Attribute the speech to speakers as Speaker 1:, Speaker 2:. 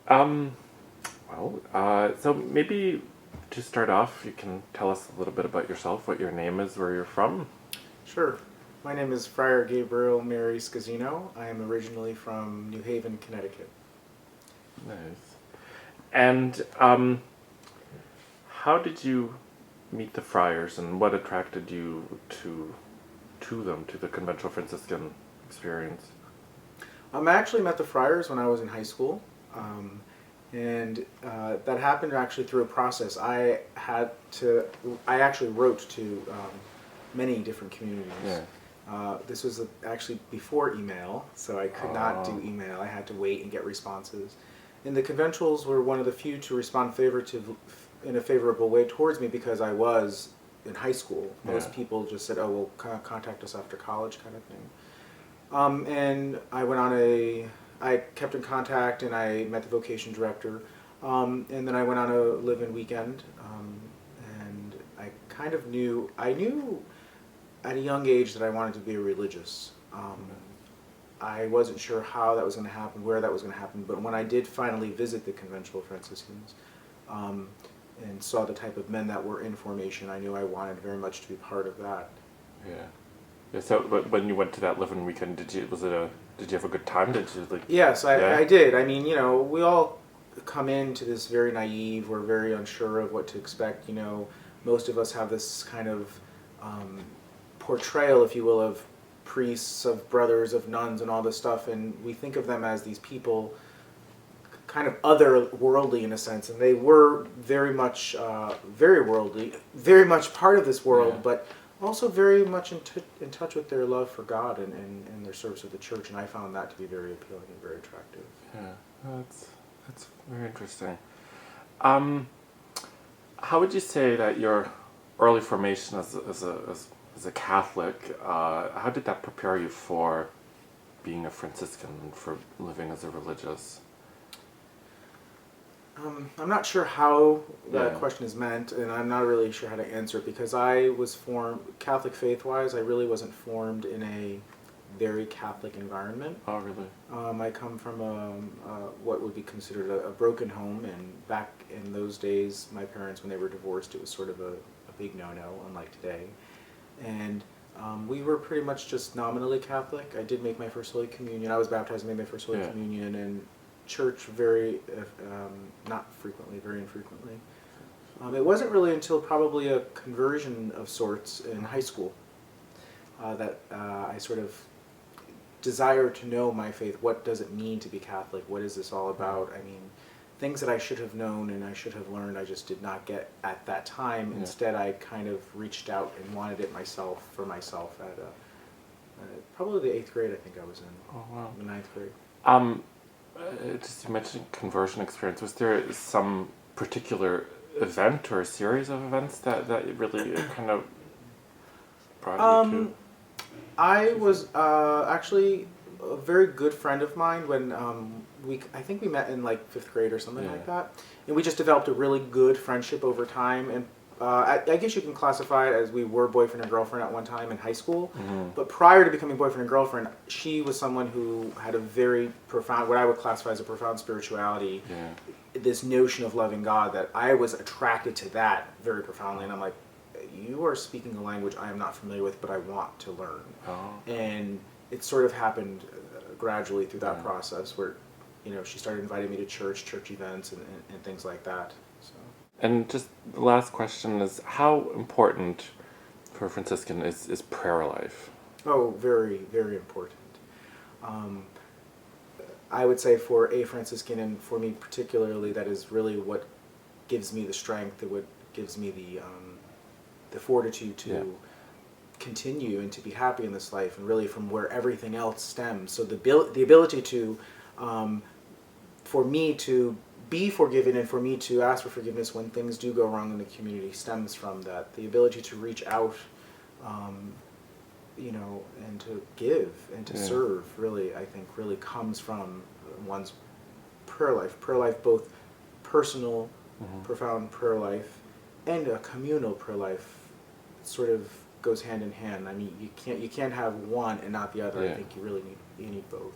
Speaker 1: Um, so maybe to start off, you can tell us a little bit about yourself, what your name is, where you're from.
Speaker 2: Sure. My name is Friar Gabriel Scasino. I am originally from New Haven, Connecticut.
Speaker 1: Nice. And how did you meet the friars, and what attracted you to them, to the Conventual Franciscan experience?
Speaker 2: I actually met the friars when I was in high school, and that happened actually through a process. I actually wrote to many different communities.
Speaker 1: Yeah.
Speaker 2: This was actually before email, so I could not do
Speaker 1: Oh.
Speaker 2: email. I had to wait and get responses. And the conventuals were one of the few to respond in a favorable way towards me because I was in high school. Most
Speaker 1: Yeah.
Speaker 2: people just said, "Oh, well, contact us after college," kind of thing. And I kept in contact and I met the vocation director. And then I went on a live-in weekend. And I knew at a young age that I wanted to be religious. I wasn't sure how that was going to happen, where that was going to happen, but when I did finally visit the Conventual Franciscans um, and saw the type of men that were in formation, I knew I wanted very much to be part of that.
Speaker 1: Yeah. Yeah. So, but when you went to that living weekend, did you have a good time? Did you
Speaker 2: Yes,
Speaker 1: Yeah.
Speaker 2: I did. I mean, we all come into this very naive, we're very unsure of what to expect. Most of us have this kind of um, portrayal, if you will, of priests, of brothers, of nuns, and all this stuff, and we think of them as these people kind of otherworldly in a sense, and they were very much very worldly, very much part of this world,
Speaker 1: Yeah.
Speaker 2: but also very much in touch with their love for God and their service of the church, and I found that to be very appealing and very attractive.
Speaker 1: Yeah. That's very interesting. Um, how would you say that your early formation as a Catholic, how did that prepare you for being a Franciscan and for living as a religious?
Speaker 2: I'm not sure how that
Speaker 1: Yeah.
Speaker 2: question is meant, and I'm not really sure how to answer it because I was formed Catholic faith-wise. I really wasn't formed in a very Catholic environment.
Speaker 1: Oh, really?
Speaker 2: I come from what would be considered a broken home, and back in those days, my parents, when they were divorced, it was sort of a big no-no, unlike today. And we were pretty much just nominally Catholic. I did make my first Holy Communion. I was baptized and made my first Holy
Speaker 1: Yeah.
Speaker 2: Communion, and church not frequently, very infrequently. It wasn't really until probably a conversion of sorts in high school that I sort of desire to know my faith. What does it mean to be Catholic? What is this all about? I mean, things that I should have known and I should have learned, I just did not get at that time.
Speaker 1: Yeah.
Speaker 2: Instead, I kind of reached out and wanted it for myself at probably the 8th grade, I think I was in,
Speaker 1: Oh, wow.
Speaker 2: the 9th grade.
Speaker 1: Um, just you mentioned conversion experience. Was there some particular event or a series of events that really kind of brought you to?
Speaker 2: I was actually a very good friend of mine when I think we met in like 5th grade or something
Speaker 1: Yeah.
Speaker 2: like that, and we just developed a really good friendship over time. And I guess you can classify it as we were boyfriend and girlfriend at one time in high school.
Speaker 1: Mm-hmm.
Speaker 2: But prior to becoming boyfriend and girlfriend, she was someone who had a very profound, what I would classify as a profound spirituality.
Speaker 1: Yeah.
Speaker 2: This notion of loving God, that I was attracted to that very profoundly, and I'm like, you are speaking a language I am not familiar with, but I want to learn.
Speaker 1: Oh.
Speaker 2: And it sort of happened gradually through that
Speaker 1: Yeah.
Speaker 2: process where, she started inviting me to church events and things like that. So,
Speaker 1: And just the last question is, how important for a Franciscan is prayer life?
Speaker 2: oh, very, very important. Um, I would say for a Franciscan, and for me particularly, that is really what gives me the strength, what gives me the fortitude to
Speaker 1: Yeah.
Speaker 2: continue and to be happy in this life, and really from where everything else stems. So the ability to, for me to be forgiven and for me to ask for forgiveness when things do go wrong in the community stems from that. The ability to reach out, and to give and to
Speaker 1: Yeah.
Speaker 2: serve, really, I think, really comes from one's prayer life. Prayer life, both personal,
Speaker 1: Mm-hmm.
Speaker 2: profound prayer life, and a communal prayer life, sort of goes hand in hand. I mean, you can't have one and not the other.
Speaker 1: Yeah.
Speaker 2: I think you need both.